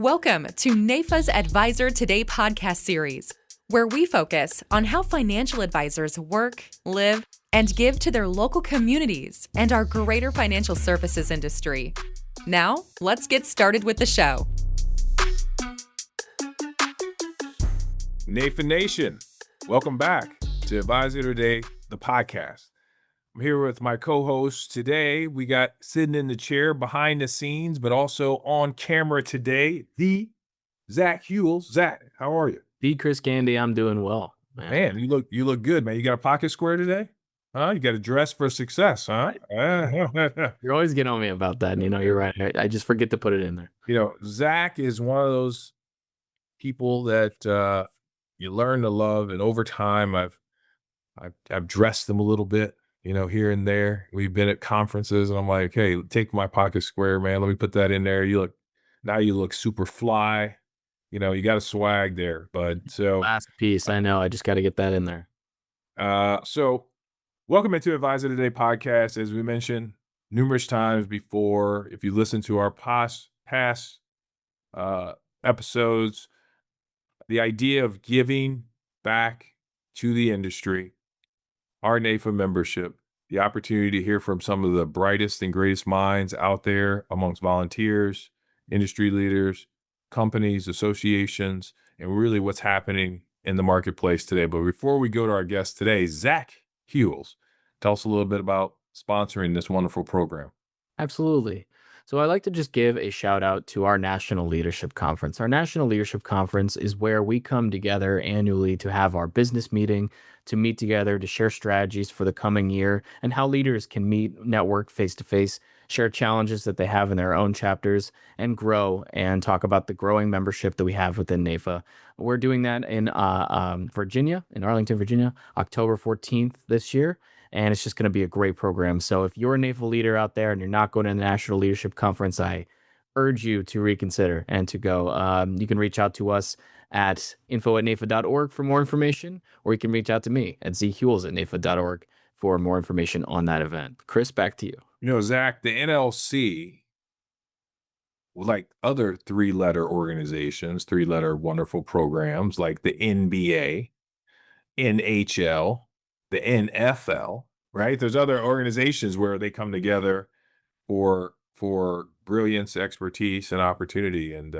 Welcome to NAIFA's Advisor Today podcast series, where we focus on how financial advisors work, live, and give to their local communities and our greater financial services industry. Now, let's get started with the show. NAIFA Nation, welcome back to Advisor Today, the podcast. I'm here with my co-host today. We got sitting in the chair behind the scenes, but also on camera today, the Zach Hewells. Zach, how are you? The Chris Candy, I'm doing well. Man, you look good, man. You got a pocket square today? Huh? You got a dress for success, huh? You're always getting on me about that. And you're right. I just forget to put it in there. Zach is one of those people that you learn to love, and over time, I've dressed them a little bit. Here and there. We've been at conferences and I'm like, hey, take my pocket square, man. Let me put that in there. You look super fly. You got a swag there, bud. So last piece. I know. I just got to get that in there. So welcome into Advisor Today podcast. As we mentioned numerous times before, if you listen to our past episodes, the idea of giving back to the industry, our NAIFA membership, the opportunity to hear from some of the brightest and greatest minds out there amongst volunteers, industry leaders, companies, associations, and really what's happening in the marketplace today. But before we go to our guest today, Zach Hewells, tell us a little bit about sponsoring this wonderful program. Absolutely. So I'd like to just give a shout out to our National Leadership Conference. Our National Leadership Conference is where we come together annually to have our business meeting, to meet together, to share strategies for the coming year and how leaders can meet, network face to face, share challenges that they have in their own chapters, and grow and talk about the growing membership that we have within NAIFA. We're doing that in Virginia, in Arlington, Virginia, October 14th this year. And it's just going to be a great program. So if you're a NAIFA leader out there and you're not going to the National Leadership Conference, I urge you to reconsider and to go. You can reach out to us at info@naifa.org for more information, or you can reach out to me at zhewells@naifa.org for more information on that event. Chris, back to you. Zach, the NLC, like other three-letter organizations, three-letter wonderful programs like the NBA, NHL, the NFL, right? There's other organizations where they come together for brilliance, expertise, and opportunity. And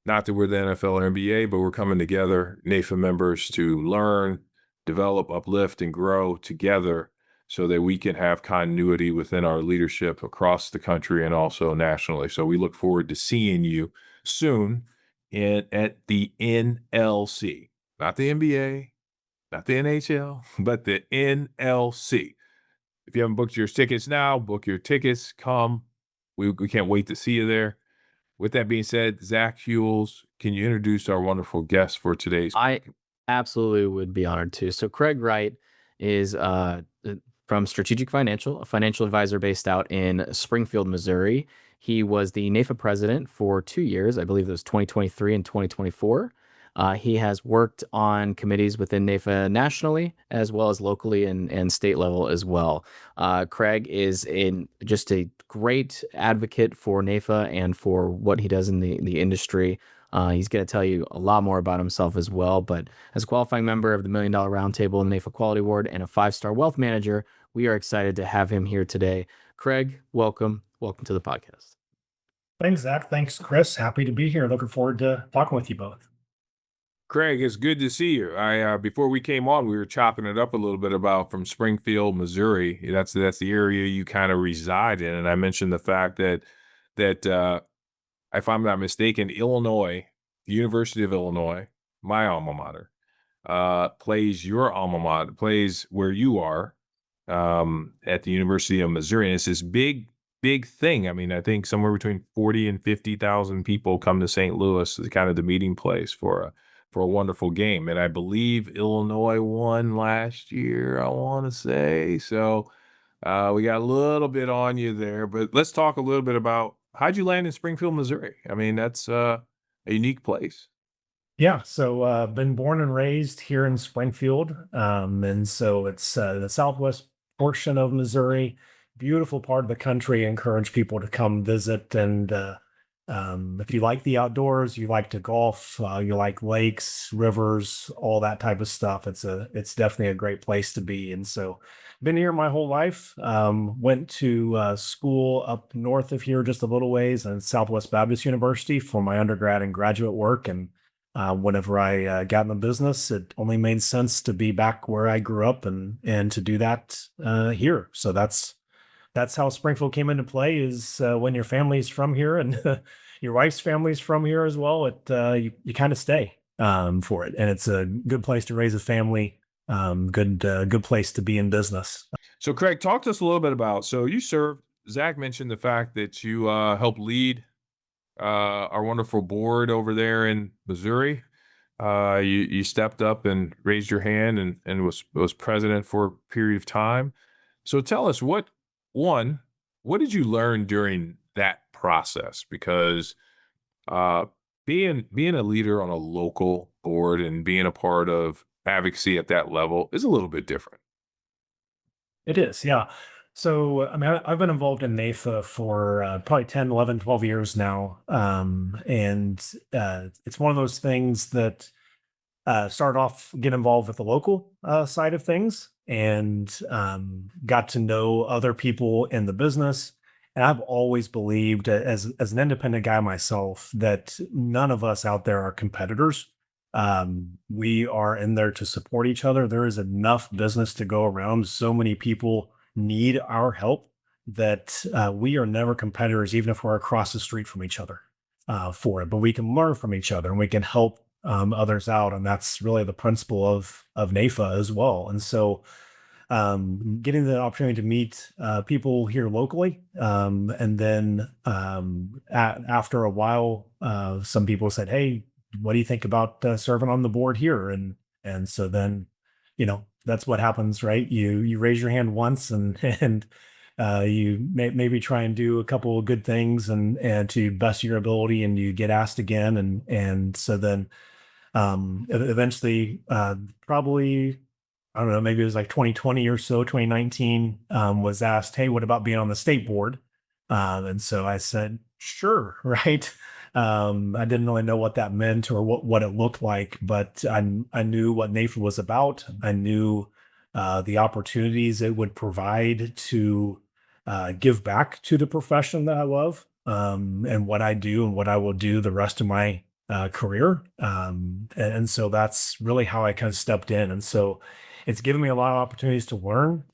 not that we're the NFL or NBA, but we're coming together, NAIFA members, to learn, develop, uplift, and grow together so that we can have continuity within our leadership across the country and also nationally. So we look forward to seeing you soon at the NLC, not the NBA, not the NHL, but the NLC. If you haven't booked your tickets now, book your tickets. Come. We can't wait to see you there. With that being said, Zach Hewells, can you introduce our wonderful guest for today's? I absolutely would be honored to. So Craig Wright is from Strategic Financial, a financial advisor based out in Springfield, Missouri. He was the NAIFA president for 2 years. I believe it was 2023 and 2024. He has worked on committees within NAIFA nationally, as well as locally and state level as well. Craig is just a great advocate for NAIFA and for what he does in the industry. He's going to tell you a lot more about himself as well. But as a qualifying member of the $1 Million Roundtable and NAIFA Quality Award and a 5-star wealth manager, we are excited to have him here today. Craig, welcome. Welcome to the podcast. Thanks, Zach. Thanks, Chris. Happy to be here. Looking forward to talking with you both. Craig, it's good to see you. Before we came on, we were chopping it up a little bit about from Springfield, Missouri. That's the area you kind of reside in, and I mentioned the fact that if I'm not mistaken, Illinois, the University of Illinois, my alma mater, plays your alma mater, plays where you are at the University of Missouri, and it's this big thing. I mean, I think somewhere between 40 and 50,000 people come to St. Louis as kind of the meeting place for a wonderful game. And I believe Illinois won last year, I want to say. So we got a little bit on you there, but let's talk a little bit about how'd you land in Springfield, Missouri? I mean, that's a unique place. Yeah, so been born and raised here in Springfield. And so it's the southwest portion of Missouri, beautiful part of the country. Encourage people to come visit and If you like the outdoors, you like to golf, you like lakes, rivers, all that type of stuff. It's definitely a great place to be. And so, been here my whole life. Went to school up north of here, just a little ways, and Southwest Baptist University for my undergrad and graduate work. And whenever I got in the business, it only made sense to be back where I grew up and to do that here. So that's how Springfield came into play is when your family's from here and your wife's family's from here as well. You kind of stay for it, and it's a good place to raise a family. Good place to be in business. So, Craig, talk to us a little bit about. So, you served. Zach mentioned the fact that you helped lead our wonderful board over there in Missouri. You stepped up and raised your hand and was president for a period of time. So, tell us what did you learn during that process? Because uh, being a leader on a local board and being a part of advocacy at that level is a little bit different. It is, yeah. So, I mean, I've been involved in NAIFA for probably 10, 11, 12 years now. And it's one of those things that started off get involved with the local side of things and got to know other people in the business. And I've always believed, as an independent guy myself, that none of us out there are competitors. We are in there to support each other. There is enough business to go around. So many people need our help that we are never competitors, even if we're across the street from each other for it. But we can learn from each other and we can help others out, and that's really the principle of NAIFA as well. And so, getting the opportunity to meet people here locally, and then after a while, some people said, "Hey, what do you think about serving on the board here?" And so then, that's what happens, right? You raise your hand once, and and you maybe try and do a couple of good things and to best of your ability, and you get asked again, and so then eventually, probably, I don't know, maybe it was like 2020 or so, 2019, was asked, "Hey, what about being on the state board?" And so I said, "Sure," right? I didn't really know what that meant or what it looked like, but I knew what NAIFA was about. I knew the opportunities it would provide to give back to the profession that I love, and what I do and what I will do the rest of my career. And so that's really how I kind of stepped in. And so it's given me a lot of opportunities to learn.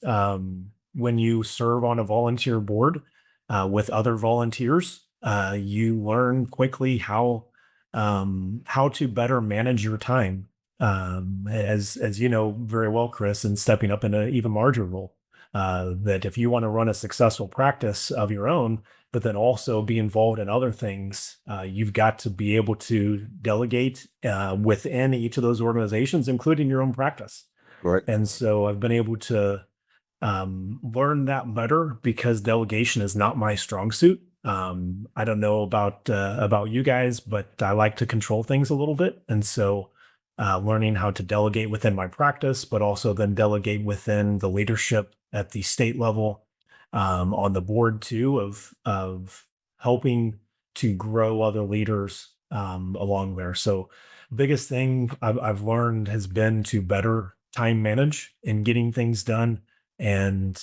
When you serve on a volunteer board with other volunteers, you learn quickly how to better manage your time. As you know very well, Chris, and stepping up in an even larger role. That if you want to run a successful practice of your own, but then also be involved in other things, you've got to be able to delegate within each of those organizations, including your own practice. Right. And so I've been able to learn that better because delegation is not my strong suit. I don't know about you guys, but I like to control things a little bit, and so learning how to delegate within my practice, but also then delegate within the leadership at the state level, on the board too, of helping to grow other leaders along there. So, biggest thing I've learned has been to better time manage in getting things done, and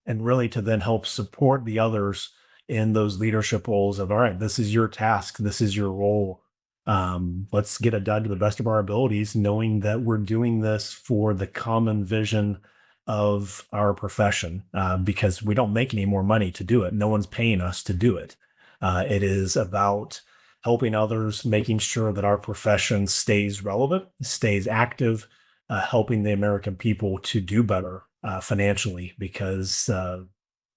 and really to then help support the others in those leadership roles of, all right, this is your task, this is your role. Let's get it done to the best of our abilities, knowing that we're doing this for the common vision of our profession, because we don't make any more money to do it. No one's paying us to do it. It is about helping others, making sure that our profession stays relevant, stays active, helping the American people to do better financially, because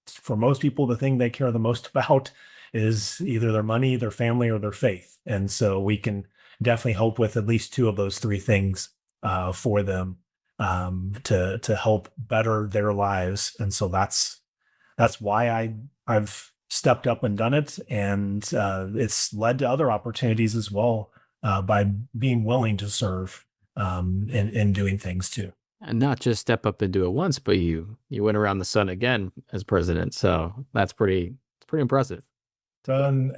for most people, the thing they care the most about is either their money, their family, or their faith. And so we can definitely help with at least two of those three things for them, to help better their lives. And so that's why I've stepped up and done it, and it's led to other opportunities as well, by being willing to serve in doing things too. And not just step up and do it once, but you went around the sun again as president. So that's pretty it's pretty impressive. So,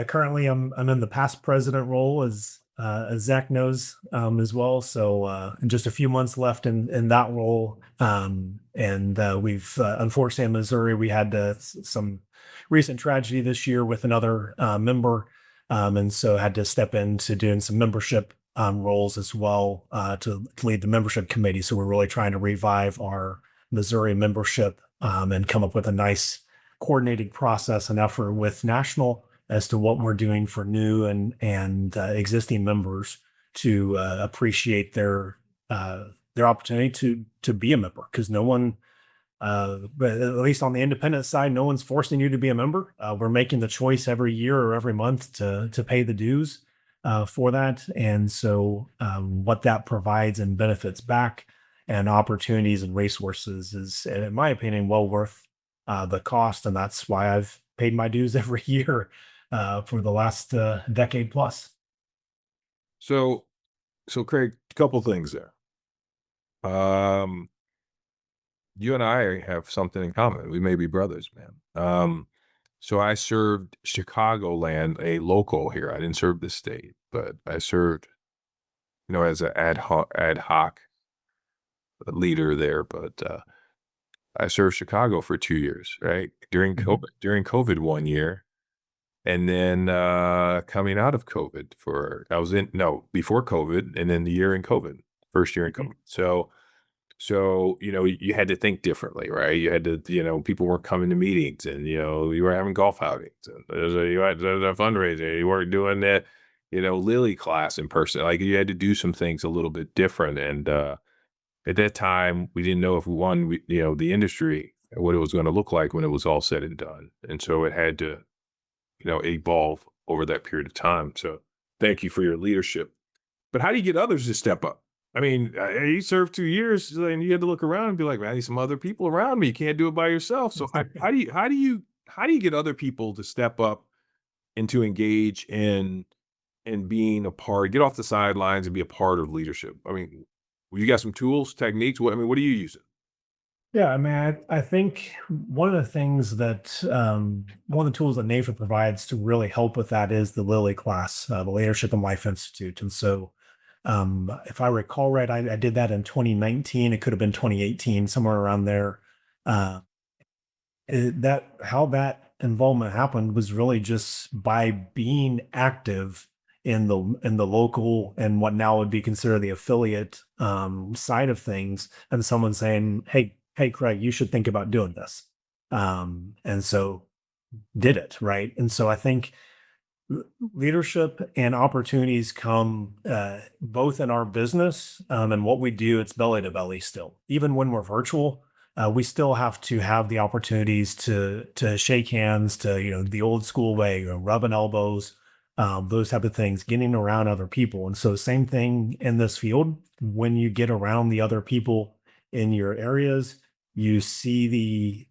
currently I'm in the past president role, as Zach knows, as well. So, just a few months left in that role. We've unfortunately in Missouri we had some recent tragedy this year with another member, and so had to step into doing some membership roles as well, to lead the membership committee. So we're really trying to revive our Missouri membership, and come up with a nice coordinated process and effort with national as to what we're doing for new and existing members to appreciate their opportunity to be a member, because no one, but at least on the independent side, no one's forcing you to be a member. We're making the choice every year or every month to pay the dues for that, and so what that provides and benefits back and opportunities and resources is, in my opinion, well worth the cost, and that's why I've paid my dues every year for the last decade plus. So, Craig, a couple things there. You and I have something in common. We may be brothers, man. So I served Chicagoland, a local here. I didn't serve the state, but I served, as an ad hoc leader there. But I served Chicago for 2 years, right? Mhm. During COVID 1 year, and then coming out of COVID before COVID, and then the year in COVID, first year in Mhm. COVID. So, you had to think differently, right? You had to, people weren't coming to meetings, and, you were having golf outings, and you had a fundraiser. You weren't doing that, LILI class in person. Like, you had to do some things a little bit different. And at that time, we didn't know if the industry, what it was going to look like when it was all said and done. And so it had to, evolve over that period of time. So thank you for your leadership. But how do you get others to step up? I mean, you served 2 years, and you had to look around and be like, "Man, I need some other people around me. You can't do it by yourself." So how do you get other people to step up and to engage in being a part, get off the sidelines and be a part of leadership? I mean, you got some tools, techniques. What are you using? Yeah, I mean, I think one of the things that one of the tools that NAIFA provides to really help with that is the LILI class, the Leadership and Life Institute. And so, if I recall right, I did that in 2019. It could have been 2018, somewhere around there. Uh, that how that involvement happened was really just by being active in the local and what now would be considered the affiliate side of things, and someone saying, hey Craig, you should think about doing this, and so did it right. And so I think leadership and opportunities come both in our business, and what we do. It's belly to belly still, even when we're virtual. We still have to have the opportunities to shake hands, to the old school way, rubbing elbows, those type of things, getting around other people. And so same thing in this field. When you get around the other people in your areas, you see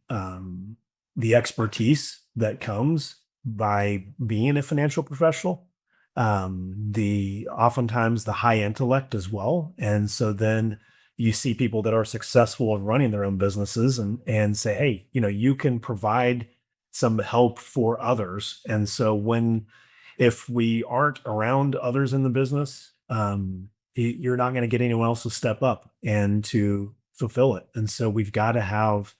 the expertise that comes by being a financial professional, the oftentimes the high intellect as well. And so then you see people that are successful in running their own businesses and say, hey, you can provide some help for others. And so if we aren't around others in the business, you're not going to get anyone else to step up and to fulfill it. And so we've got to have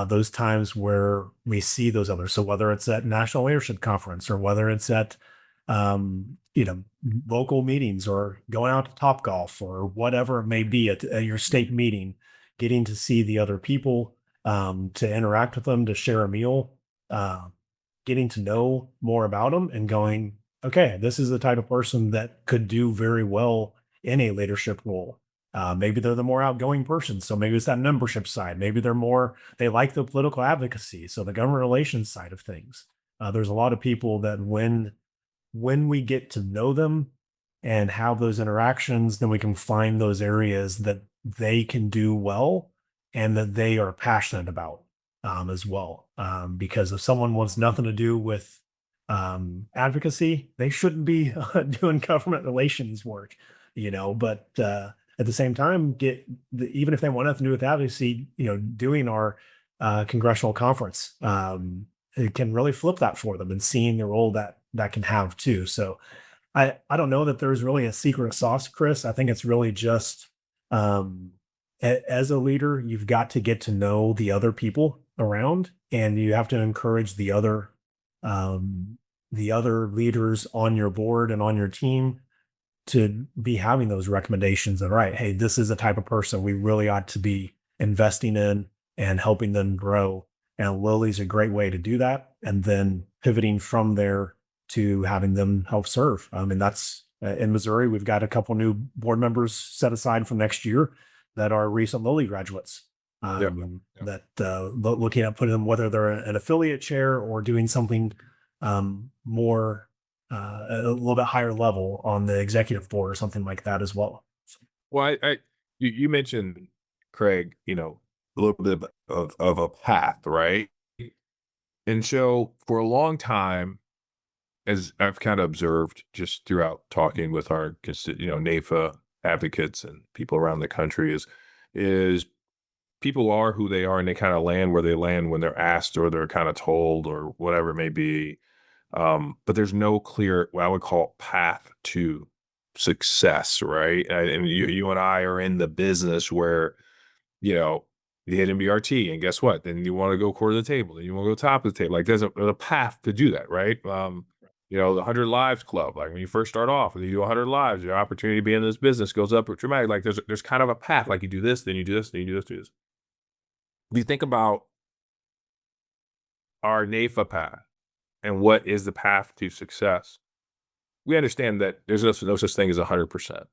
those times where we see those others. So whether it's at National Leadership Conference, or whether it's at local meetings, or going out to Top Golf, or whatever it may be at your state meeting, getting to see the other people, to interact with them, to share a meal, uh, getting to know more about them, and going, okay, this is the type of person that could do very well in a leadership role. Maybe they're the more outgoing person. So maybe it's that membership side. Maybe they like the political advocacy. So the government relations side of things. There's a lot of people that when we get to know them and have those interactions, then we can find those areas that they can do well and that they are passionate about, as well. Because if someone wants nothing to do with advocacy, they shouldn't be doing government relations work, But at the same time, even if they want nothing to do with advocacy, doing our congressional conference. it can really flip that for them, and seeing the role that can have too. So I don't know that there's really a secret sauce, Chris. I think it's really just um, as a leader, you've got to get to know the other people around, and you have to encourage um, the other leaders on your board and on your team to be having those recommendations. And right, hey, this is the type of person we really ought to be investing in and helping them grow. And Lily's a great way to do that. And then pivoting from there to having them help serve. I mean, that's in Missouri, we've got a couple new board members set aside for next year that are recent Lilly graduates. Yep. That looking at putting them, whether they're an affiliate chair or doing something more a little bit higher level on the executive board or something like that as well. Well, you mentioned, Craig, a little bit of a path, right? And so for a long time, as I've kind of observed just throughout talking with our, NAIFA advocates and people around the country, is people are who they are, and they kind of land where they land when they're asked or they're kind of told or whatever it may be. But there's no clear, what I would call, path to success, right? And you and I are in the business where, you hit MBRT, and guess what? Then you want to go core of the table, then you want to go top of the table. Like there's a path to do that, right? The 100 Lives Club, like when you first start off, when you do 100 lives, your opportunity to be in this business goes up dramatically. Like there's kind of a path, like you do this, then you do this, then you do this, do this. If you think about our NAIFA path and what is the path to success, we understand that there's no such thing as 100%,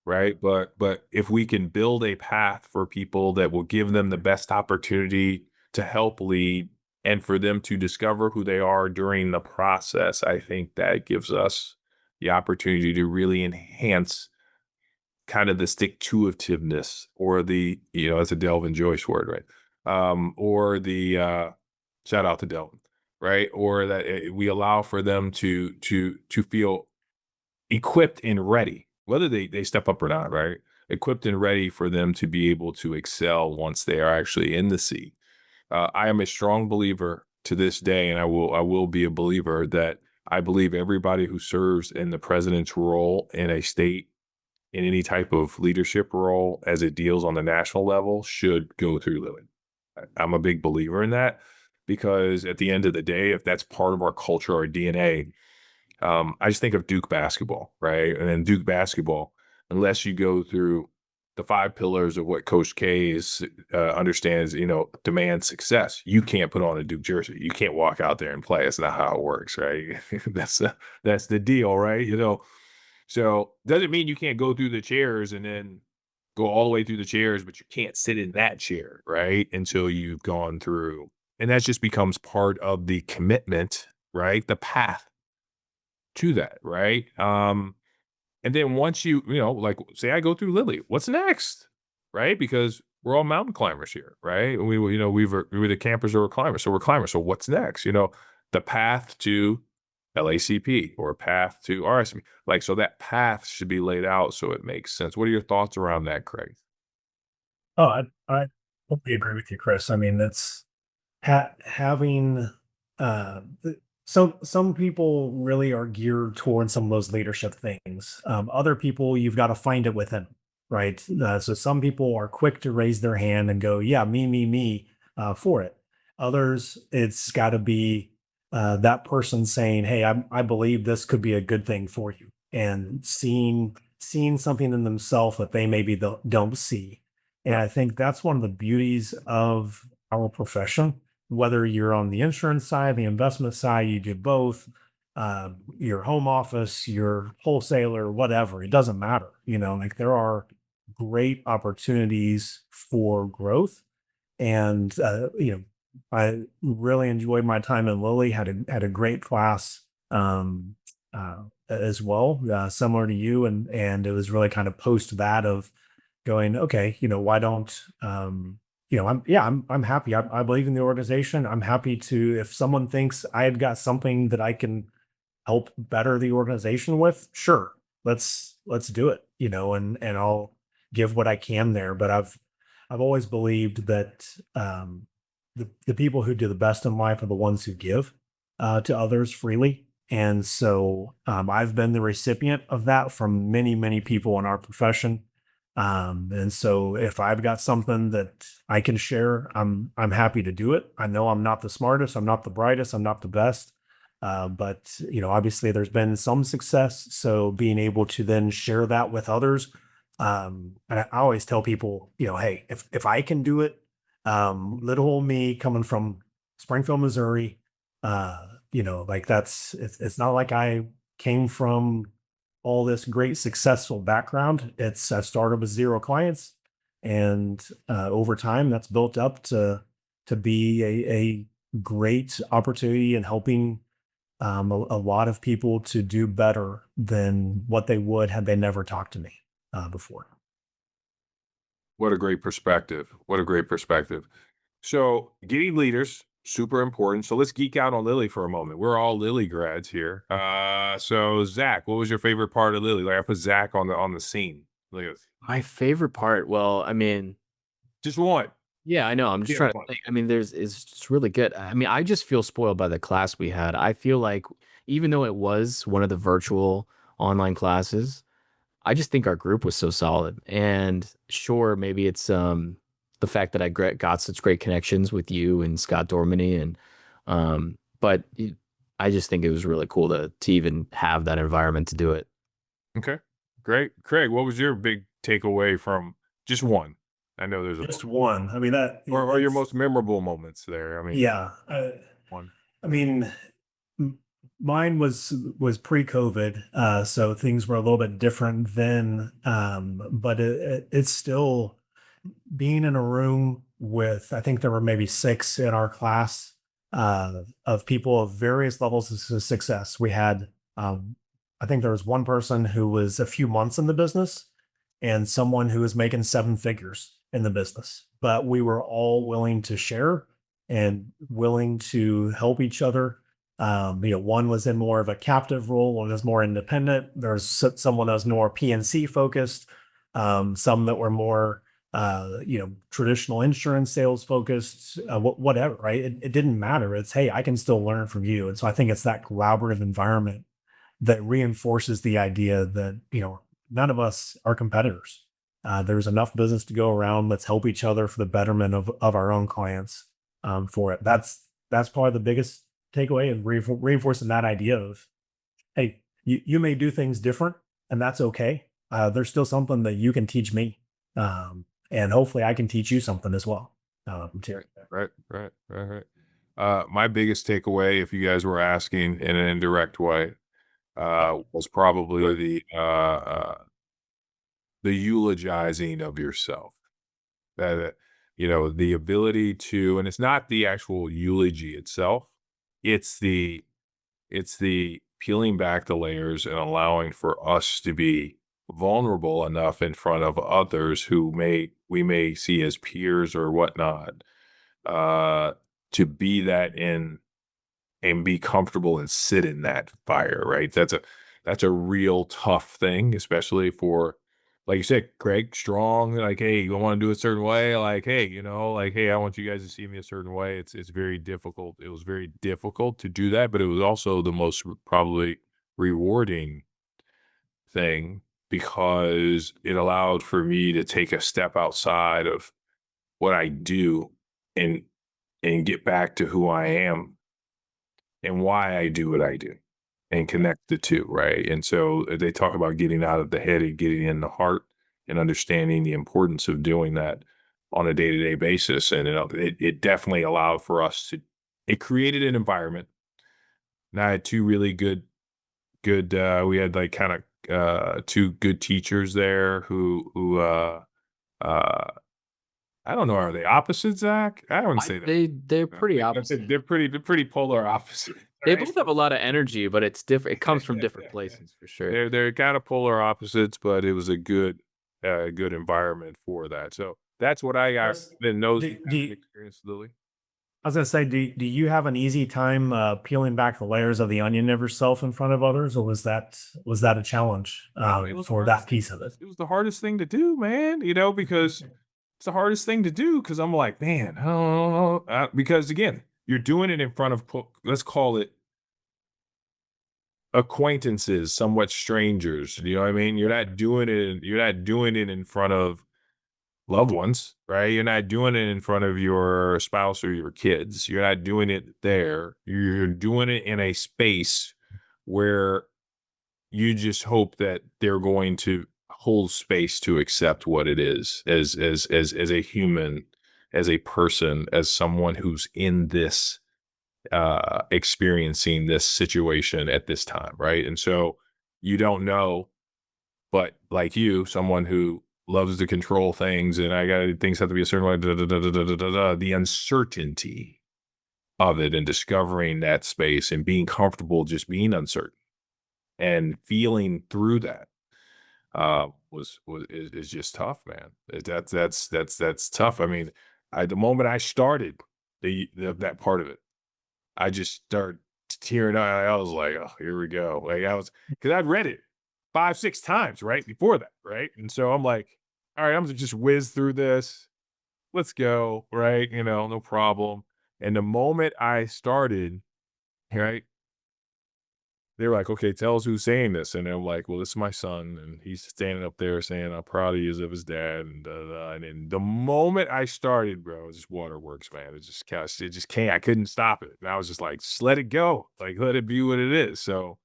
right? But if we can build a path for people that will give them the best opportunity to help lead and for them to discover who they are during the process, I think that gives us the opportunity to really enhance kind of the stick-to-itiveness, or the, it's a Delvin Joyce word, right? Or the shout out to Delvin, right? Or that we allow for them to feel equipped and ready, whether they step up or not, right? Equipped and ready for them to be able to excel once they are actually in the seat. I am a strong believer to this day, and I will be a believer, that I believe everybody who serves in the president's role in a state, in any type of leadership role as it deals on the national level, should go through Lilly. I'm a big believer in that, because at the end of the day, if that's part of our culture or DNA, I just think of Duke basketball, right? And then Duke basketball, unless you go through the 5 pillars of what Coach K understands, demands success, you can't put on a Duke jersey. You can't walk out there and play. That's not how it works, right? That's the deal, right? So doesn't mean you can't go through the chairs and then go all the way through the chairs, but you can't sit in that chair, right? Until you've gone through. And that just becomes part of the commitment, right? The path to that, right? And then once like say I go through Lilly, what's next, right? Because we're all mountain climbers here, right? We were the campers or we're climbers, so we're climbers. So what's next? The path to LACP or a path to RSP, like, so that path should be laid out so it makes sense. What are your thoughts around that, Craig? Oh, I totally agree with you, Chris. I mean, that's having some people really are geared towards some of those leadership things. Other people, you've got to find it within, right? So some people are quick to raise their hand and go, "Yeah, me," for it. Others, it's got to be that person saying, "Hey, I believe this could be a good thing for you," and seeing something in themselves that they maybe don't see. And I think that's one of the beauties of our profession. Whether you're on the insurance side, the investment side, you do both, your home office, your wholesaler, whatever, it doesn't matter. Like there are great opportunities for growth. And, I really enjoyed my time in Lilly, had a great class, as well, similar to you. And it was really kind of post that of going, okay, why don't, I'm happy. I believe in the organization. I'm happy to, if someone thinks I've got something that I can help better the organization with, sure, let's do it, and I'll give what I can there. But I've always believed that the people who do the best in life are the ones who give to others freely. And so I've been the recipient of that from many, many people in our profession. And so if I've got something that I can share, I'm happy to do it. I know I'm not the smartest, I'm not the brightest, I'm not the best. But obviously there's been some success. So being able to then share that with others, and I always tell people, hey, if I can do it, little old me coming from Springfield, Missouri, like it's not like I came from all this great successful background. I started with 0 clients, and over time that's built up to be a great opportunity in helping a lot of people to do better than what they would had they never talked to me before. What a great perspective. What a great perspective. So getting leaders, super important. So let's geek out on Lily for a moment. We're all Lily grads here. So Zach, what was your favorite part of Lily? Like I put Zach on the scene. Like My favorite part, well, I mean, just one. yeah, I know. I'm just Yeah, trying to fun. think. I mean, it's just really good. I mean, I just feel spoiled by the class we had. I feel like even though it was one of the virtual online classes, I just think our group was so solid. And sure, maybe it's the fact that got such great connections with you and Scott Dormany, and but I just think it was really cool to even have that environment to do it. Okay. Great. Craig, what was your big takeaway from just one? I know there's a Just one. I mean, or your that's, most memorable moments there. I mean, yeah. one. I mean, mine was pre-COVID, so things were a little bit different then. But it's still being in a room with, I think there were maybe 6 in our class of people of various levels of success. We had, I think there was one person who was a few months in the business and someone who was making 7 figures in the business. But we were all willing to share and willing to help each other. One was in more of a captive role, one was more independent. There's someone that was more PNC focused, some that were more traditional insurance sales focused, whatever, right? It didn't matter. It's, hey, I can still learn from you. And so I think it's that collaborative environment that reinforces the idea that, none of us are competitors. There's enough business to go around. Let's help each other for the betterment of our own clients for it. That's probably the biggest takeaway, is reinforcing that idea of, hey, you may do things different and that's okay. There's still something that you can teach me. And hopefully I can teach you something as well. Terry. Right. My biggest takeaway, if you guys were asking in an indirect way, was probably the eulogizing of yourself. That the ability to, and it's not the actual eulogy itself. It's the peeling back the layers and allowing for us to be vulnerable enough in front of others who we may see as peers or whatnot, to be that in and be comfortable and sit in that fire, right? That's a real tough thing, especially for, like you said, Greg, strong, like, hey, you want to do it a certain way, like, hey, like, hey, I want you guys to see me a certain way. It's very difficult. It was very difficult to do that, but it was also the most probably rewarding thing, because it allowed for me to take a step outside of what I do and get back to who I am and why I do what I do and connect the two, right? And so they talk about getting out of the head and getting in the heart and understanding the importance of doing that on a day-to-day basis. And it definitely allowed for us to, it created an environment. And I had 2 really good, we had like kind of 2 good teachers there who uh, I don't know, are they opposite, Zach? I wouldn't say that. They're pretty That's opposite. it. They're pretty polar opposite. They Right? both have a lot of energy, but it's different. It comes from different places for sure. They're kind of polar opposites, but it was a good environment for that. So that's what I got in those experience, Lily. I was gonna say, do you have an easy time peeling back the layers of the onion of yourself in front of others, or was that a challenge It was for that piece of it? It was the hardest thing to do, man. Because It's the hardest thing to do because I'm like, man, I don't know. Because again, you're doing it in front of, let's call it acquaintances, somewhat strangers. You know what I mean? You're not doing it in front of loved ones, right? You're not doing it in front of your spouse or your kids. You're not doing it there. You're doing it in a space where you just hope that they're going to hold space to accept what it is as a human, as a person, as someone who's in this experiencing this situation at this time, right? And so you don't know, but like you, someone who loves to control things and things have to be a certain way, the uncertainty of it and discovering that space and being comfortable just being uncertain and feeling through that is just tough, man. That's tough. I mean, the moment I started that part of it, I just started tearing up. I was like, oh, here we go. Because I'd read it 5, 6 times, right? Before that, right? And so I'm like, all right, I'm gonna just whiz through this. Let's go, right? No problem. And the moment I started, right, they were like, okay, tell us who's saying this. And I'm like, well, this is my son. And he's standing up there saying how proud he is of his dad. And da, da, da. And then the moment I started, bro, it was just waterworks, man. It just can't, I couldn't stop it. And I was just like, just let it go. Like, let it be what it is. So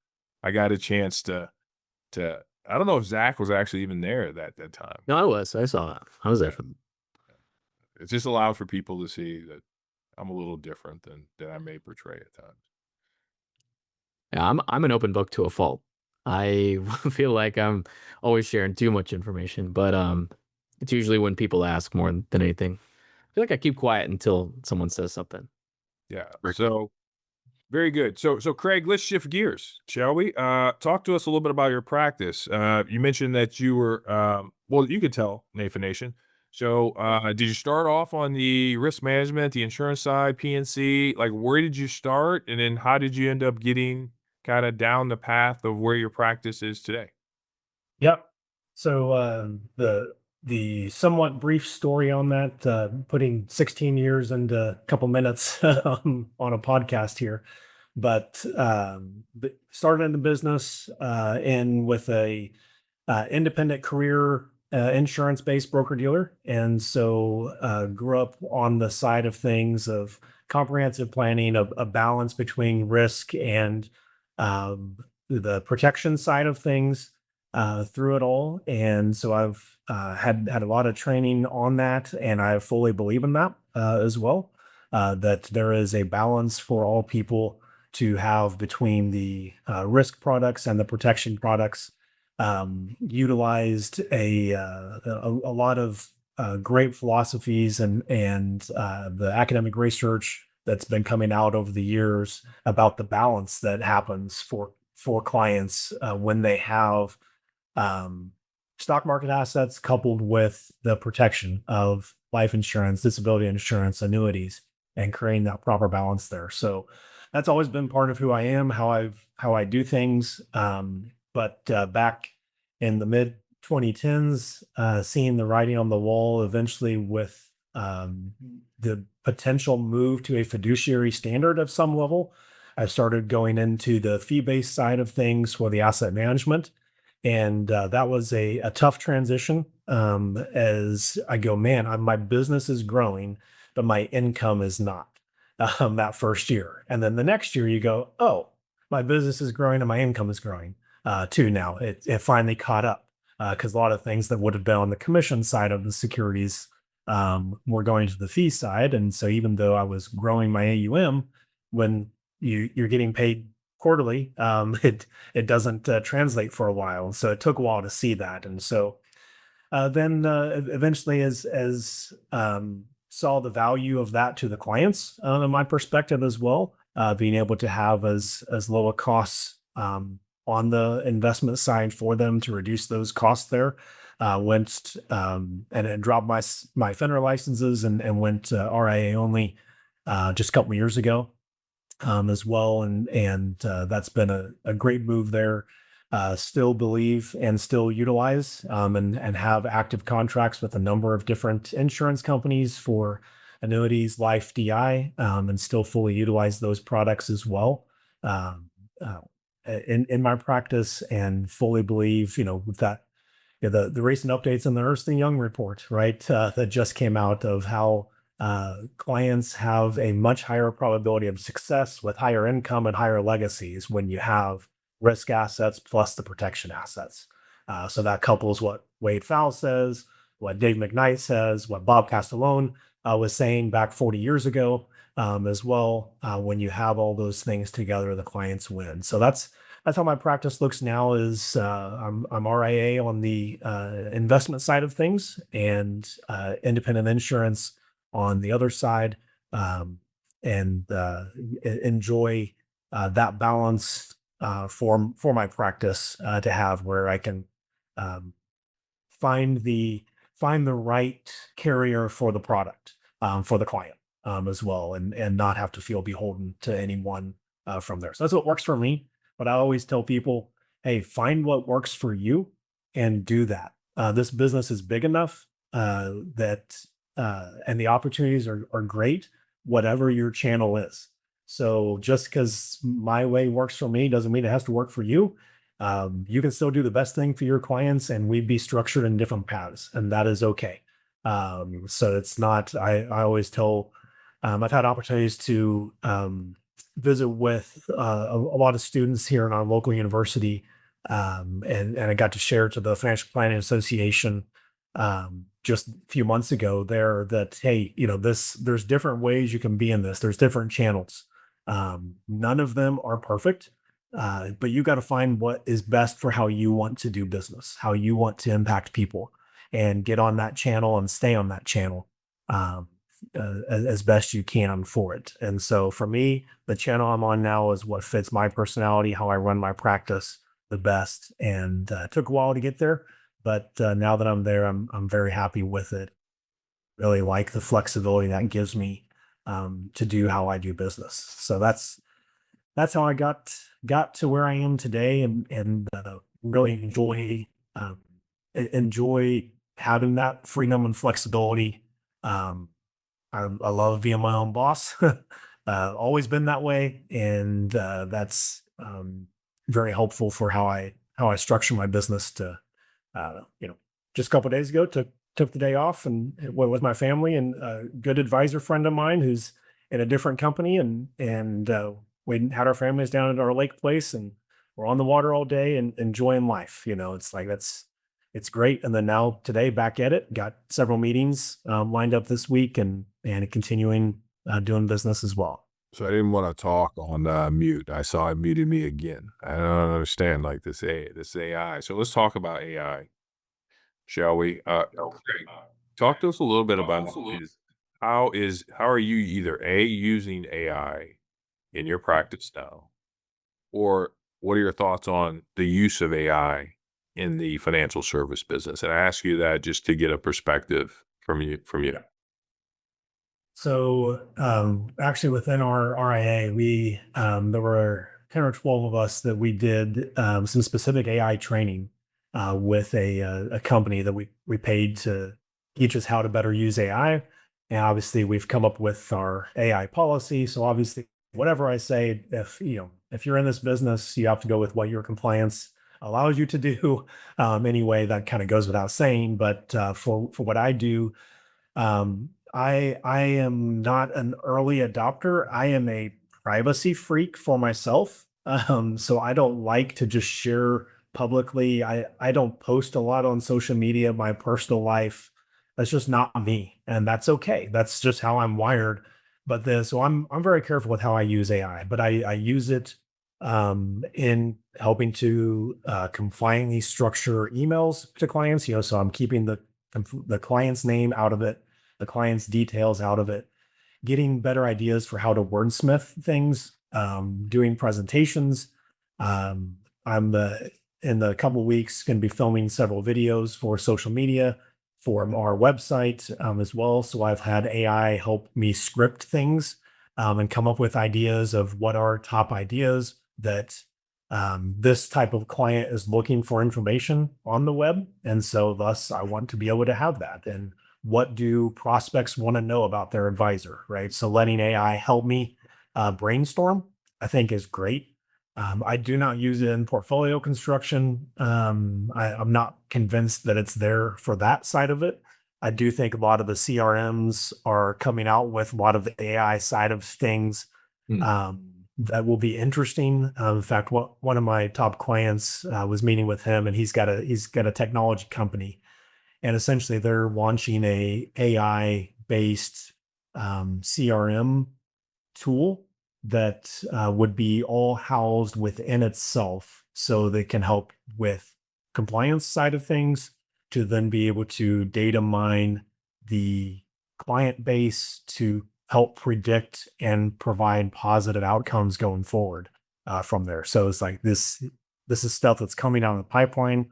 I got a chance to, I don't know if Zach was actually even there at that time. No, I was. I saw that. I was there Yeah. for. It just allowed for people to see that I'm a little different than I may portray at times. Yeah, I'm an open book to a fault. I feel like I'm always sharing too much information, but it's usually when people ask more than anything. I feel like I keep quiet until someone says something. Yeah. Rick. So very good. So Craig, let's shift gears, shall we? Talk to us a little bit about your practice. You mentioned that you were, well, you could tell NAIFA Nation. So, did you start off on the risk management, the insurance side, PNC? Like, where did you start, and then how did you end up getting kind of down the path of where your practice is today? Yep. So the somewhat brief story on that, putting 16 years into a couple minutes on a podcast here, but started in the business and with a independent career insurance based broker dealer, and so grew up on the side of things of comprehensive planning, a balance between risk and um, the protection side of things through it all. And so I've had a lot of training on that, and I fully believe in that as well. That there is a balance for all people to have between the risk products and the protection products. Utilized a lot of great philosophies and the academic research that's been coming out over the years about the balance that happens for clients when they have um, stock market assets coupled with the protection of life insurance, disability insurance, annuities, and creating that proper balance there. So that's always been part of who I am, how I do things. But back in the mid 2010s, seeing the writing on the wall, eventually with the potential move to a fiduciary standard of some level, I started going into the fee-based side of things for the asset management. And that was a tough transition as I go, man, my business is growing, but my income is not that first year. And then the next year you go, oh, my business is growing and my income is growing too now. It finally caught up because a lot of things that would have been on the commission side of the securities were going to the fee side. And so even though I was growing my AUM, when you're getting paid quarterly, it doesn't translate for a while. So it took a while to see that. And so then eventually as saw the value of that to the clients in my perspective as well, being able to have as low a costs on the investment side for them to reduce those costs there. Went and dropped my FINRA licenses and went RIA only just a couple of years ago as well. And that's been a great move there. still believe and still utilize, and have active contracts with a number of different insurance companies for annuities, life, DI, and still fully utilize those products as well. Um, uh, in my practice, and fully believe, with that, the recent updates in the Ernst and Young report, right, that just came out, of how clients have a much higher probability of success with higher income and higher legacies when you have risk assets plus the protection assets. So that couples what Wade Fowle says, what Dave McKnight says, what Bob Castellone was saying back 40 years ago, as well. When you have all those things together, the clients win. So that's how my practice looks now. Is I'm RIA on the investment side of things, and independent insurance on the other side, um, and enjoy that balance for my practice, to have where I can um, find the find the right carrier for the product, for the client, as well, and not have to feel beholden to anyone from there. So that's what works for me. But I always tell people, hey, find what works for you and do that. This business is big enough, that and the opportunities are great, whatever your channel is. So just because my way works for me doesn't mean it has to work for you. You can still do the best thing for your clients, and we'd be structured in different paths, and that is okay. So it's not, I always tell, I've had opportunities to visit with a lot of students here in our local university, and I got to share to the Financial Planning Association just a few months ago there, that, hey, there's different ways you can be in this. There's different channels. None of them are perfect. But you got to find what is best for how you want to do business, how you want to impact people, and get on that channel and stay on that channel, um, as best you can for it. And so for me, the channel I'm on now is what fits my personality, how I run my practice the best. And it took a while to get there, but now that I'm there, I'm very happy with it. Really like the flexibility that gives me, to do how I do business. So that's how I got to where I am today, and really um, enjoy having that freedom and flexibility. Um, I love being my own boss. Always been that way, and that's very helpful for how I structure my business. To just a couple of days ago, took the day off and went with my family, and a good advisor friend of mine who's in a different company, and we had our families down at our lake place, and we're on the water all day and enjoying life. It's like, it's great. And then now today, back at it, got several meetings lined up this week, and continuing doing business as well. So I didn't want to talk on mute. I saw it muted me again. I don't understand, like, this AI. So let's talk about AI, shall we? Okay. Talk to us a little bit about how are you either using AI in your practice now, or what are your thoughts on the use of AI in the financial service business? And I ask you that just to get a perspective from you. So actually, within our RIA, there were 10 or 12 of us that we did some specific AI training with a company that we paid to teach us how to better use AI. And obviously, we've come up with our AI policy. So obviously, whatever I say, if you're in this business, you have to go with what your compliance allows you to do. Anyway, that kind of goes without saying. But for what I do, I am not an early adopter. I am a privacy freak for myself. So I don't like to just share publicly. I don't post a lot on social media, my personal life. That's just not me, and that's okay. That's just how I'm wired. So I'm very careful with how I use AI, but I use it in helping to compliantly structure emails to clients. So I'm keeping the client's name out of it, the client's details out of it, getting better ideas for how to wordsmith things, doing presentations. I'm in the couple weeks going to be filming several videos for social media for our website, as well. So I've had AI help me script things, and come up with ideas of what are top ideas that This type of client is looking for information on the web. And so thus I want to be able to have that. And what do prospects want to know about their advisor, right? So letting AI help me brainstorm, I think is great. I do not use it in portfolio construction. I'm not convinced that it's there for that side of it. I do think a lot of the CRMs are coming out with a lot of the AI side of things Hmm. that will be interesting. In fact, one of my top clients was meeting with him, and he's got a technology company, and essentially they're launching a AI based CRM tool that would be all housed within itself, so they can help with compliance side of things to then be able to data mine the client base to help predict and provide positive outcomes going forward from there. So it's like this is stuff that's coming down the pipeline,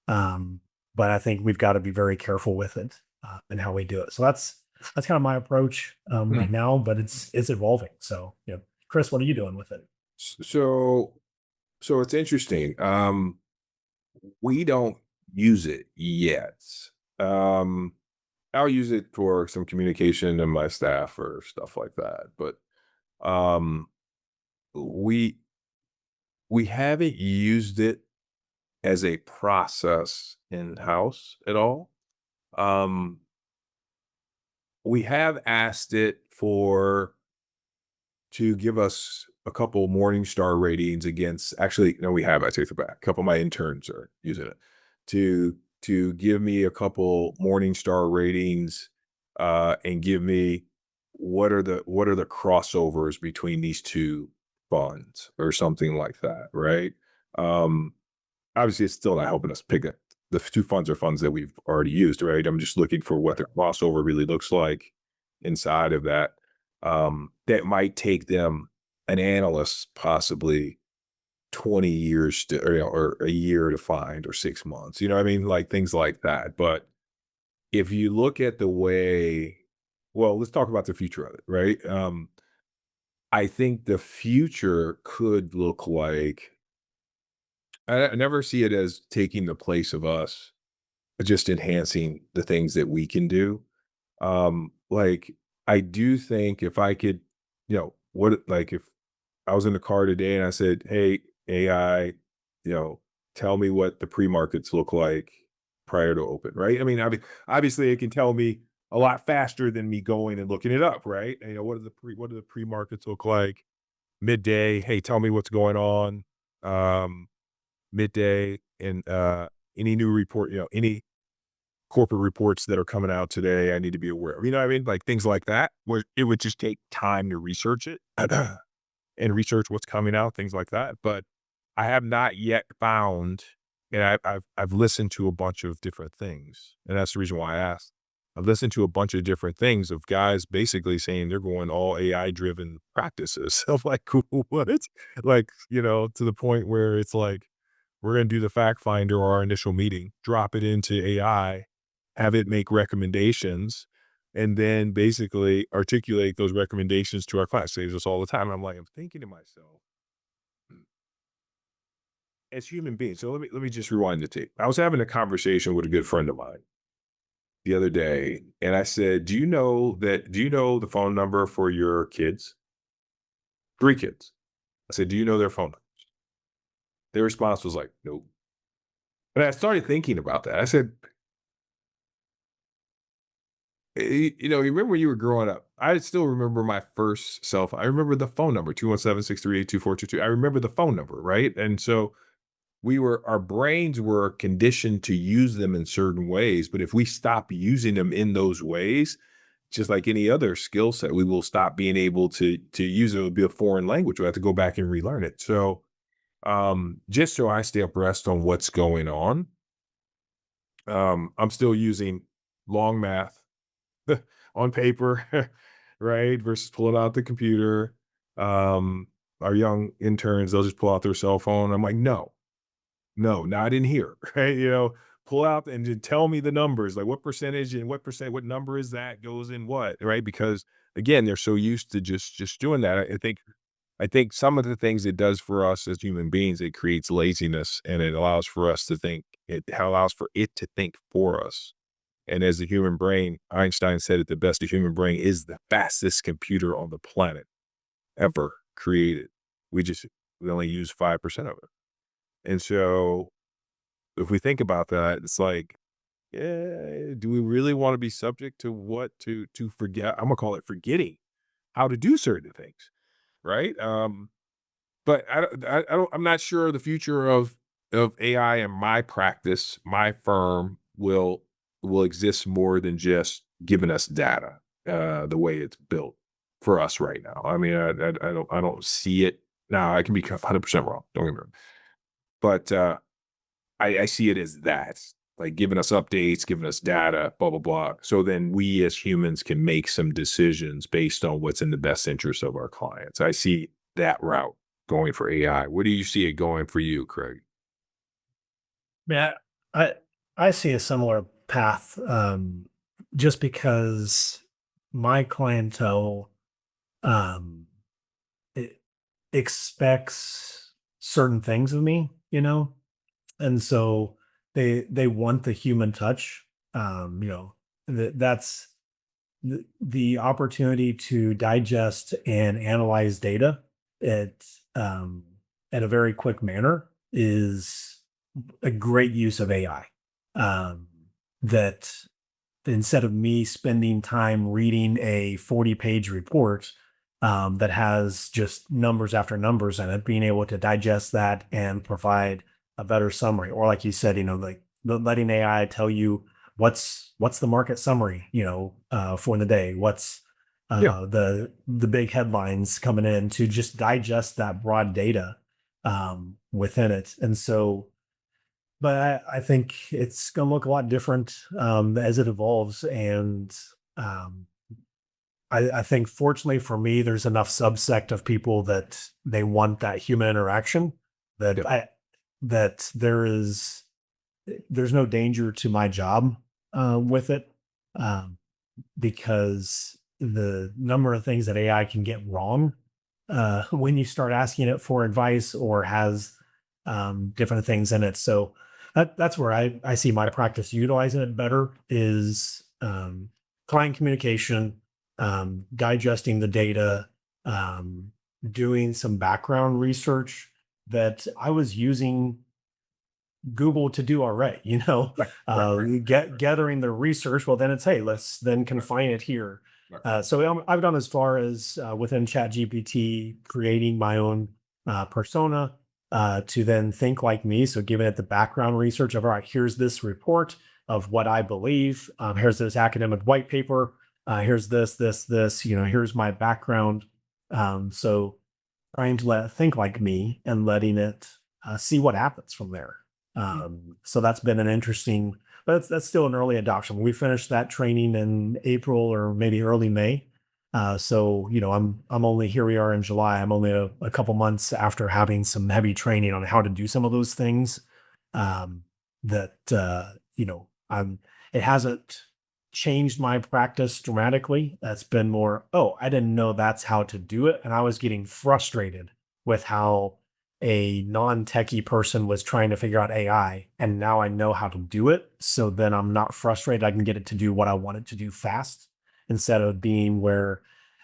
um, but I think we've got to be very careful with it and how we do it. So that's kind of my approach right now, but it's evolving. So yeah, Chris, what are you doing with it? So, so it's interesting. We don't use it yet. Um, I'll use it for some communication in my staff or stuff like that. But um, we we haven't used it as a process in house at all. Um, we have asked it for to give us a couple Morningstar ratings against actually, no, we have, I take it back. A couple of my interns are using it to give me a couple Morningstar ratings and give me what are the crossovers between these two funds or something like that, right? Um, Obviously it's still not helping us pick it. The two funds are funds that we've already used, right? I'm just looking for what the crossover really looks like inside of that. That might take them an analyst possibly 20 years to, or a year to find, or 6 months. You know what I mean? Like things like that. But if you look at the way, well, let's talk about the future of it, right? I think the future could look like I never see it as taking the place of us, just enhancing the things that we can do. Like I do think if I could, what like if I was in the car today and I said, "Hey, AI, tell me what the pre-markets look like prior to open," right? I mean, obviously, it can tell me a lot faster than me going and looking it up, right? And, what do the pre-markets look like midday? Hey, tell me what's going on midday and any new report, any corporate reports that are coming out today, I need to be aware of. You know what I mean? Like things like that, where it would just take time to research it and research what's coming out, things like that. But I have not yet found, and I've listened to a bunch of different things, and that's the reason why I asked. I've listened to a bunch of different things of guys basically saying they're going all AI driven practices. I'm like, cool, what? Like, to the point where it's like, we're going to do the fact finder or our initial meeting, drop it into AI, have it make recommendations, and then basically articulate those recommendations to our class. Saves us all the time. I'm thinking to myself, as human beings. So let me just rewind the tape. I was having a conversation with a good friend of mine the other day, and I said, do you know the phone number for your kids? 3 kids. I said, do you know their phone numbers? Their response was like, nope. And I started thinking about that. I said, you remember when you were growing up? I still remember my first cell phone. I remember the phone number, 217-638-2422. I remember the phone number, right? And so our brains were conditioned to use them in certain ways. But if we stop using them in those ways, just like any other skill set, we will stop being able to use it. It will be a foreign language. We'll have to go back and relearn it. So just so I stay abreast on what's going on, I'm still using long math on paper, right? Versus pulling out the computer. Our young interns, they'll just pull out their cell phone. I'm like, no, not in here, right? Pull out and just tell me the numbers, like what percentage and what number is that goes in what, right? Because again, they're so used to just doing that. I think I think some of the things it does for us as human beings, it creates laziness, and it allows for us to think. It allows for it to think for us. And as the human brain, Einstein said it the best: the human brain is the fastest computer on the planet ever created. We only use 5% of it. And so if we think about that, it's like, do we really want to be subject to to forget? I'm gonna call it forgetting how to do certain things, right? But I'm not sure the future of AI in my practice, my firm will exist more than just giving us data, the way it's built for us right now. I mean, I don't see it now. I can be 100% wrong. Don't get me wrong, but I see it as that, like giving us updates, giving us data, blah blah blah. So then we as humans can make some decisions based on what's in the best interest of our clients. I see that route going for AI. Where do you see it going for you, Craig? Yeah, I I see a similar path, just because my clientele um, e- expects certain things of me, and so they want the human touch. That's the opportunity to digest and analyze data at um, at a very quick manner is a great use of AI. Um, that instead of me spending time reading a 40-page report that has just numbers after numbers in it, being able to digest that and provide a better summary, or like you said, like letting AI tell you what's the market summary, for the day, what's Yeah. the big headlines coming in, to just digest that broad data within it. And so, but I think it's going to look a lot different as it evolves. And um, I think, fortunately for me, there's enough subsect of people that they want that human interaction, that Yeah. that there's no danger to my job with it, um, because the number of things that AI can get wrong when you start asking it for advice, or has different things in it. So that's where I see my practice utilizing it better, is client communication, digesting the data, um, doing some background research that I was using Google to do already, Right. Right. Right. gathering the research. Well, then it's, hey, let's then confine it here. Right. So I've gone as far as within ChatGPT, creating my own persona to then think like me. So giving it the background research of, all right, here's this report of what I believe. Here's this academic white paper. Here's this. Here's my background. So trying to let it think like me and letting it see what happens from there. So that's been an interesting, but that's still an early adoption. We finished that training in April or maybe early May. So I'm only, here we are in July. I'm only a couple months after having some heavy training on how to do some of those things. Um, that I'm. It hasn't changed my practice dramatically. That's been more, oh, I didn't know that's how to do it, and I was getting frustrated with how a non-techie person was trying to figure out AI, and now I know how to do it. So then I'm not frustrated. I can get it to do what I want it to do fast, instead of being where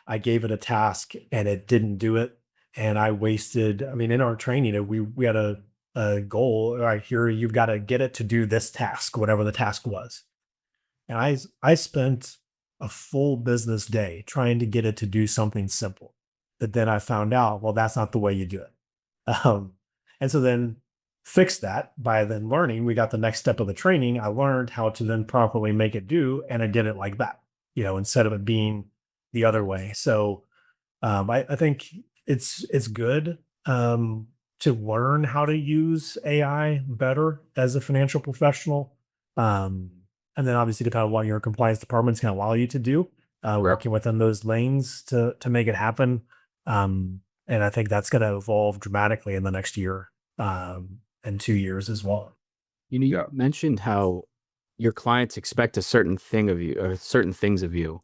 I gave it a task and it didn't do it. And I wasted, I mean, in our training, we had a goal. All right, here, you've got to get it to do this task, whatever the task was. And I spent a full business day trying to get it to do something simple. But then I found out, well, that's not the way you do it. Um, and so then fix that by then learning. We got the next step of the training. I learned how to then properly make it do, and I did it like that, instead of it being the other way. So I think it's good to learn how to use AI better as a financial professional. Um, and then obviously, depending on what your compliance department's going to allow you to do, Right. working within those lanes to make it happen. Um, and I think that's going to evolve dramatically in the next year, and 2 years as well. You Yeah. mentioned how your clients expect a certain thing of you, or certain things of you.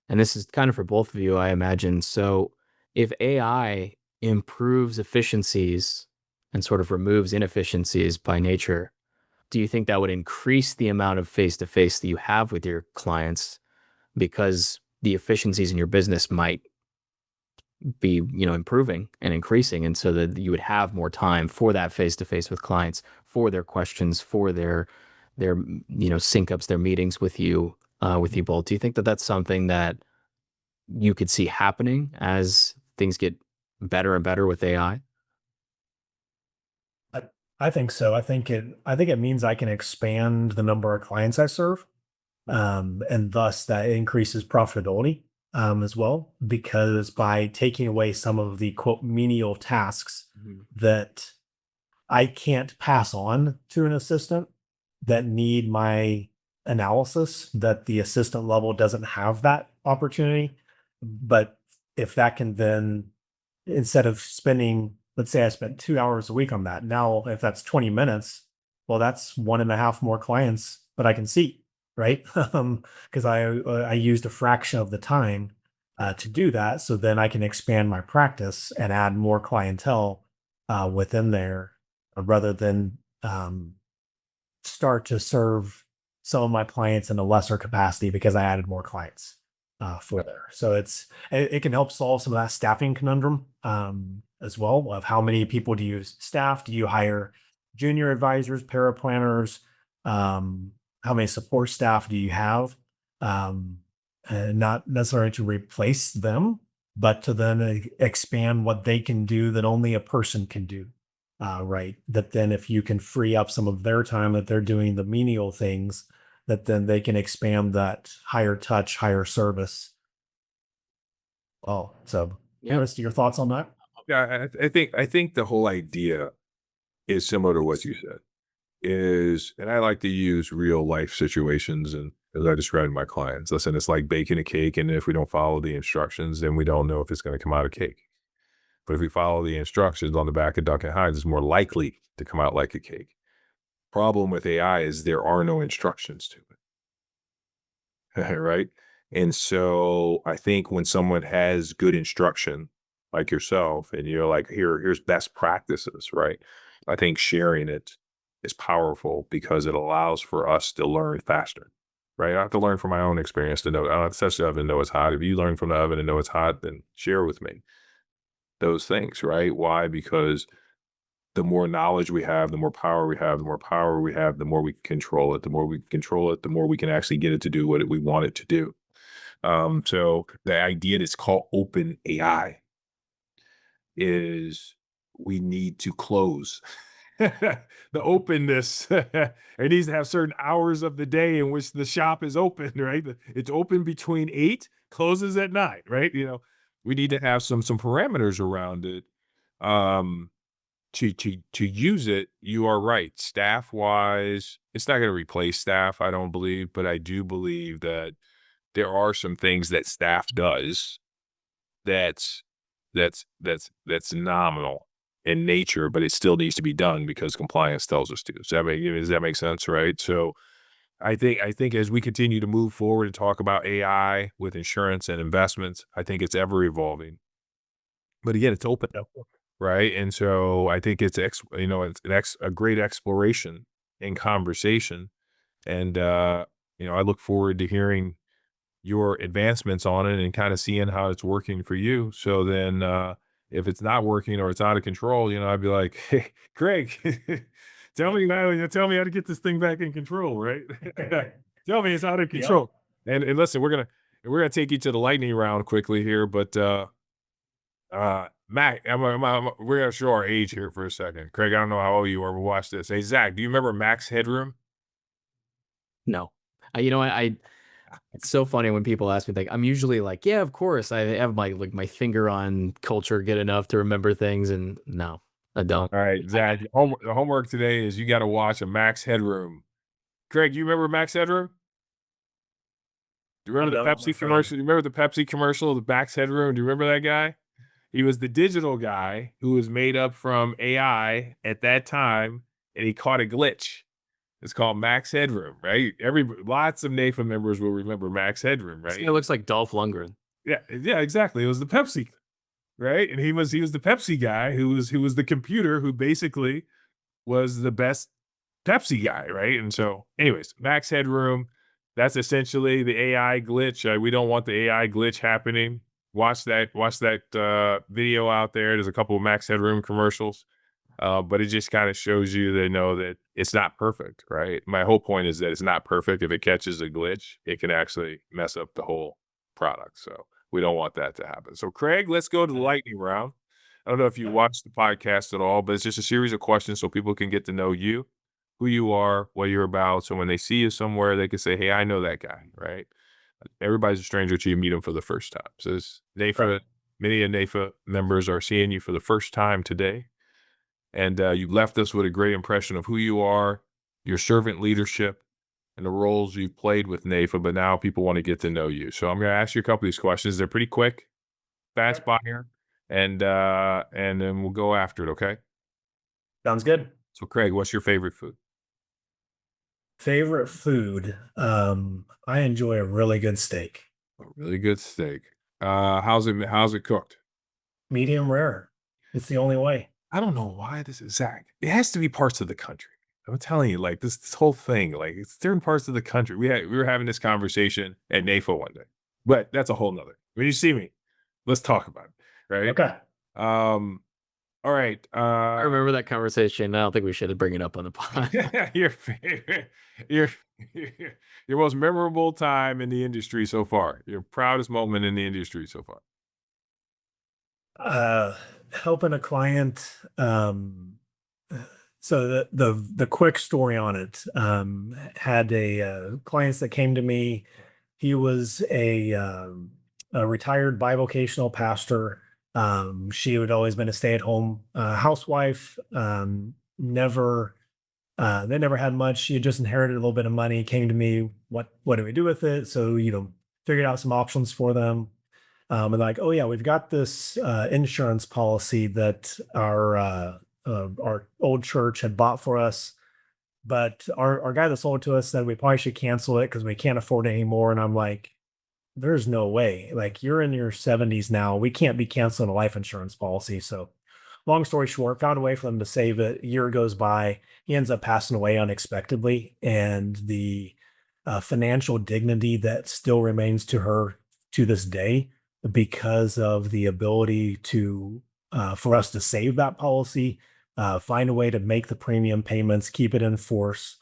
And this is kind of for both of you, I imagine. So if AI improves efficiencies and sort of removes inefficiencies by nature, do you think that would increase the amount of face-to-face that you have with your clients because the efficiencies in your business might be, improving and increasing, and so that you would have more time for that face-to-face with clients, for their questions, for their sync ups, their meetings with you both? Do you think that that's something that you could see happening as things get better and better with AI? I think so. I think it means I can expand the number of clients I serve, and thus that increases profitability as well. Because by taking away some of the quote menial tasks Mhm. that I can't pass on to an assistant that need my analysis, that the assistant level doesn't have that opportunity. But if that can then, instead of spending, let's say I spent 2 hours a week on that, now if that's 20 minutes, well, that's one and a half more clients that I can see, right? Because I used a fraction of the time to do that. So then I can expand my practice and add more clientele within there rather than start to serve some of my clients in a lesser capacity because I added more clients for there. So it can help solve some of that staffing conundrum as well of how many people do you staff? Do you hire junior advisors, paraplanners? How many support staff do you have? And not necessarily to replace them, but to then expand what they can do that only a person can do. Right. That then if you can free up some of their time that they're doing the menial things, that then they can expand that higher touch, higher service. Oh, so Yeah. rest of your thoughts on that? Yeah, I think the whole idea is similar to what you said. And I like to use real life situations, and as I describe to my clients, listen, it's like baking a cake, and if we don't follow the instructions, then we don't know if it's going to come out a cake. But if we follow the instructions on the back of Duck and Hines, it's more likely to come out like a cake. Problem with AI is there are no instructions to it, right? And so I think when someone has good instruction, like yourself, and you're like, here's best practices, right? I think sharing it is powerful because it allows for us to learn faster, right? I have to learn from my own experience to know. I don't have to touch the oven and know it's hot. If you learn from the oven and know it's hot, then share with me those things, right? Why? Because the more knowledge we have, the more power we have, the more power we have, the more we can control it. The more we can control it, the more we can actually get it to do what we want it to do. So the idea that's called open AI is we need to close the openness. It needs to have certain hours of the day in which the shop is open, right? It's open between 8, closes at 9, right? We need to have some parameters around it. Um, to use it, you are right. Staff wise, it's not going to replace staff, I don't believe, but I do believe that there are some things that staff does that's that's nominal in nature, but it still needs to be done because compliance tells us to. Does that make sense, right? So I think as we continue to move forward and talk about AI with insurance and investments, I think it's ever evolving. But again, it's open, right? And so I think it's a great exploration and conversation, and I look forward to hearing your advancements on it and kind of seeing how it's working for you. So then, if it's not working or it's out of control, I'd be like, "Hey, Craig, tell me how to get this thing back in control, right? Tell me it's out of Yep. control." And listen, we're gonna take you to the lightning round quickly here, but Mac, we're gonna show our age here for a second. Craig, I don't know how old you are, but watch this. Hey, Zach, do you remember Max Headroom? No. I it's so funny when people ask me, like, I'm usually like, yeah, of course. I have my finger on culture good enough to remember things, and no, I don't. All right, Zach, the homework today is you got to watch a Max Headroom. Craig, do you remember Max Headroom? Do you remember the No, I'm Pepsi afraid. commercial? Do you remember the Pepsi commercial, the Max Headroom? Do you remember that guy? He was the digital guy who was made up from AI at that time, and he caught a glitch. It's called Max Headroom, right? Lots of NAIFA members will remember Max Headroom, This right? guy looks like Dolph Lundgren. Yeah, exactly. It was the Pepsi. right? And he was the Pepsi guy who was the computer who basically was the best Pepsi guy, right? And so, anyways, max headroom. That's essentially the AI glitch. We don't want the AI glitch happening. Watch that video out there. There's a couple of max headroom commercials, but it just kind of shows you they know that it's not perfect, right? My whole point is that it's not perfect. If it catches a glitch, it can actually mess up the whole product. So we don't want that to happen. So Craig, let's go to the lightning round. I don't know if you watched the podcast at all, but it's just a series of questions so people can get to know you, who you are, what you're about. So when they see you somewhere, they can say, "Hey, I know that guy," right? Everybody's a stranger till you meet them for the first time. So this NAIFA, Right. many of NAIFA members are seeing you for the first time today. And you've left us with a great impression of who you are, your servant leadership, and the roles you've played with NAIFA, but now people want to get to know you. So I'm going to ask you a couple of these questions. They're pretty quick, fast fire, and then we'll go after it, okay? Sounds good. So Craig, what's your favorite food? Favorite food. I enjoy a really good steak. A really good steak. How's it cooked? Medium rare. It's the only way. I don't know why this is Zach. It has to be parts of the country. I'm telling you, like this whole thing, like it's certain parts of the country. We were having this conversation at NAIFA one day, but that's a whole nother. When you see me, let's talk about it, right? Okay. All right. I remember that conversation. I don't think we should bring it up on the pod. your favorite, your your most memorable time in the industry so far. Your proudest moment in the industry so far. Helping a client. So the quick story on it, had clients that came to me. He was a retired bivocational pastor. She had always been a stay-at-home housewife. Never They never had much. She had just inherited a little bit of money. Came to me, what do we do with it? So figured out some options for them. And like, oh yeah, we've got this insurance policy that our old church had bought for us, but our guy that sold it to us said we probably should cancel it because we can't afford it anymore. And I'm like, there's no way. Like, you're in your 70s now. We can't be canceling a life insurance policy. So long story short, found a way for them to save it. A year goes by. He ends up passing away unexpectedly. And the financial dignity that still remains to her to this day, because of the ability to for us to save that policy, find a way to make the premium payments, keep it in force.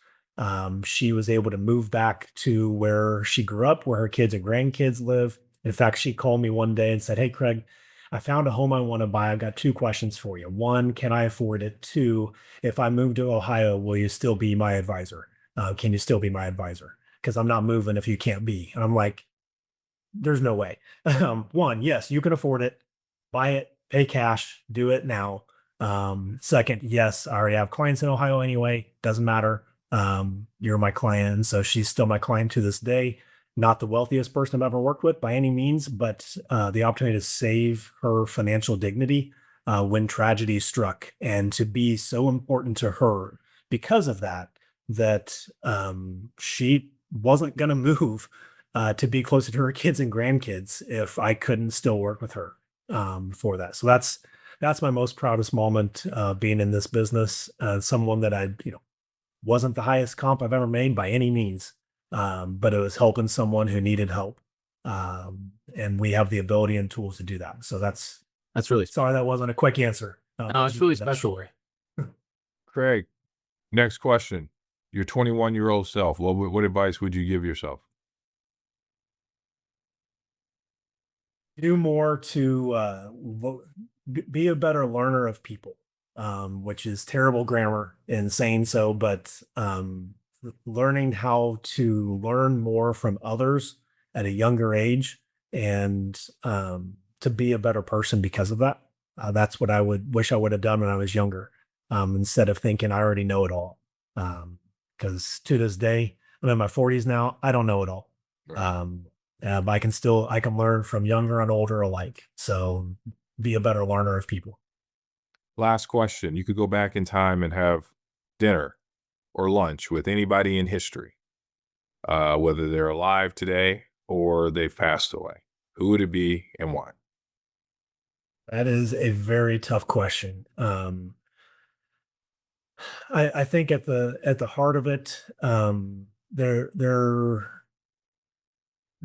She was able to move back to where she grew up, where her kids and grandkids live. In fact, she called me one day and said, "Hey, Craig, I found a home I want to buy. I've got two questions for you. One, can I afford it? Two, if I move to Ohio, will you still be my advisor? Can you still be my advisor? Because I'm not moving if you can't be." And I'm like, there's no way. One, yes, you can afford it. Buy it, pay cash, do it now. Second, yes, I already have clients in Ohio anyway. Doesn't matter. You're my client. And so she's still my client to this day. Not the wealthiest person I've ever worked with by any means, but the opportunity to save her financial dignity when tragedy struck, and to be so important to her because of that, that she wasn't going to move to be closer to her kids and grandkids if I couldn't still work with her for that. So that's my most proudest moment being in this business. Someone that wasn't the highest comp I've ever made by any means, but it was helping someone who needed help. And we have the ability and tools to do that. So That's really sorry that wasn't a quick answer. no, it's really That special. story. Craig, next question. Your 21-year-old self, what advice would you give yourself? Do more to be a better learner of people, which is terrible grammar in saying so, but learning how to learn more from others at a younger age, and to be a better person because of that. That's what I would wish I would have done when I was younger, instead of thinking I already know it all. Because to this day, I'm in my 40s now. I don't know it all. Right. But I can learn from younger and older alike. So be a better learner of people. Last question. You could go back in time and have dinner or lunch with anybody in history, whether they're alive today or they've passed away. Who would it be and why? That is a very tough question. I think at the heart of it,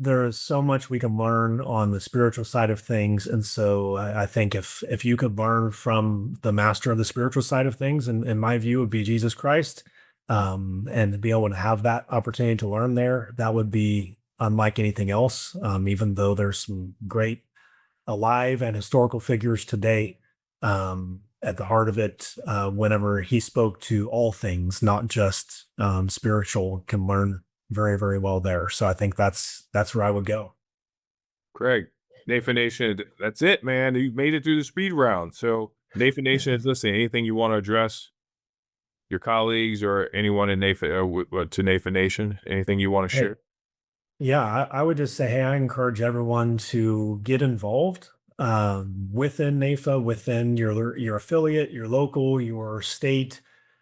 there is so much we can learn on the spiritual side of things, and so I think if you could learn from the master of the spiritual side of things, in my view, would be Jesus Christ, and to be able to have that opportunity to learn there, that would be unlike anything else. Even though there's some great alive and historical figures today, at the heart of it, whenever he spoke to all things, not just spiritual, can learn very, very well there. So I think that's where I would go. Craig, NAIFA Nation, that's it, man. You made it through the speed round. So NAIFA Nation is listening. Anything you want to address your colleagues or anyone in NAIFA to NAIFA Nation? Anything you want to Hey, share? yeah, I would just say, hey, I encourage everyone to get involved within NAIFA, within your affiliate, your local, your state,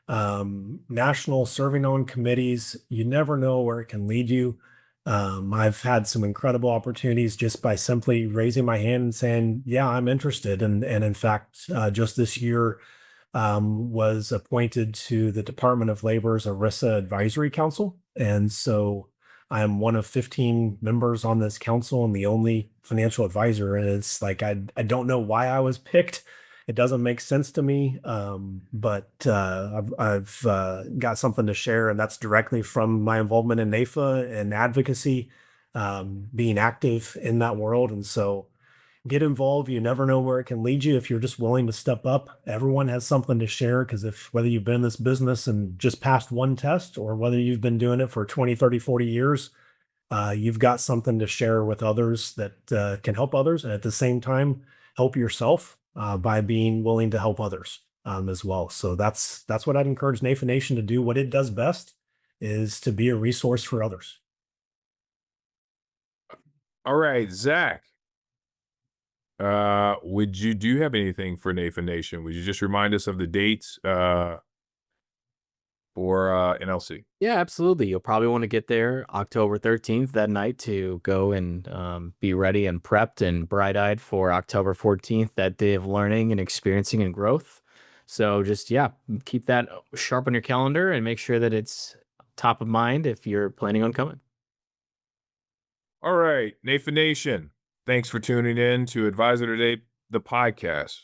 national serving on committees. You never know where it can lead you. I've had some incredible opportunities just by simply raising my hand and saying, "Yeah, I'm interested." And in fact, just this year, was appointed to the Department of Labor's ERISA Advisory Council, and so I am one of 15 members on this council and the only financial advisor. And it's like I don't know why I was picked. It doesn't make sense to me, but I've got something to share, and that's directly from my involvement in NAIFA and advocacy, being active in that world. And so get involved. You never know where it can lead you if you're just willing to step up. Everyone has something to share, because if whether you've been in this business and just passed one test, or whether you've been doing it for 20, 30, 40 years, you've got something to share with others that can help others, and at the same time help yourself by being willing to help others as well. So that's what I'd encourage NAIFA Nation to do. What it does best is to be a resource for others. All right, Zach. Would you do you have anything for NAIFA Nation? Would you just remind us of the dates for NLC? Yeah, absolutely. You'll probably want to get there October 13th that night to go and be ready and prepped and bright-eyed for October 14th, that day of learning and experiencing and growth. So just, yeah, keep that sharp on your calendar and make sure that it's top of mind if you're planning on coming. All right, NAIFA Nation. Thanks for tuning in to Advisor Today, the podcast.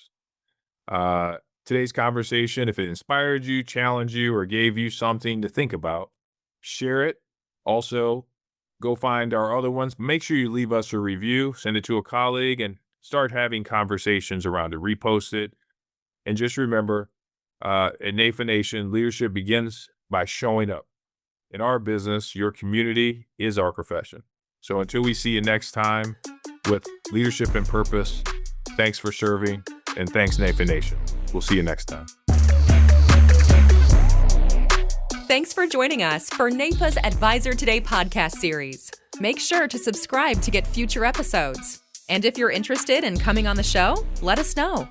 Today's conversation, if it inspired you, challenged you, or gave you something to think about, share it. Also, go find our other ones. Make sure you leave us a review, send it to a colleague, and start having conversations around it. Repost it. And just remember, at NAIFA Nation, leadership begins by showing up. In our business, your community is our profession. So until we see you next time with Leadership and Purpose, thanks for serving, and thanks, NAIFA Nation. We'll see you next time. Thanks for joining us for NAIFA's Advisor Today podcast series. Make sure to subscribe to get future episodes. And if you're interested in coming on the show, let us know.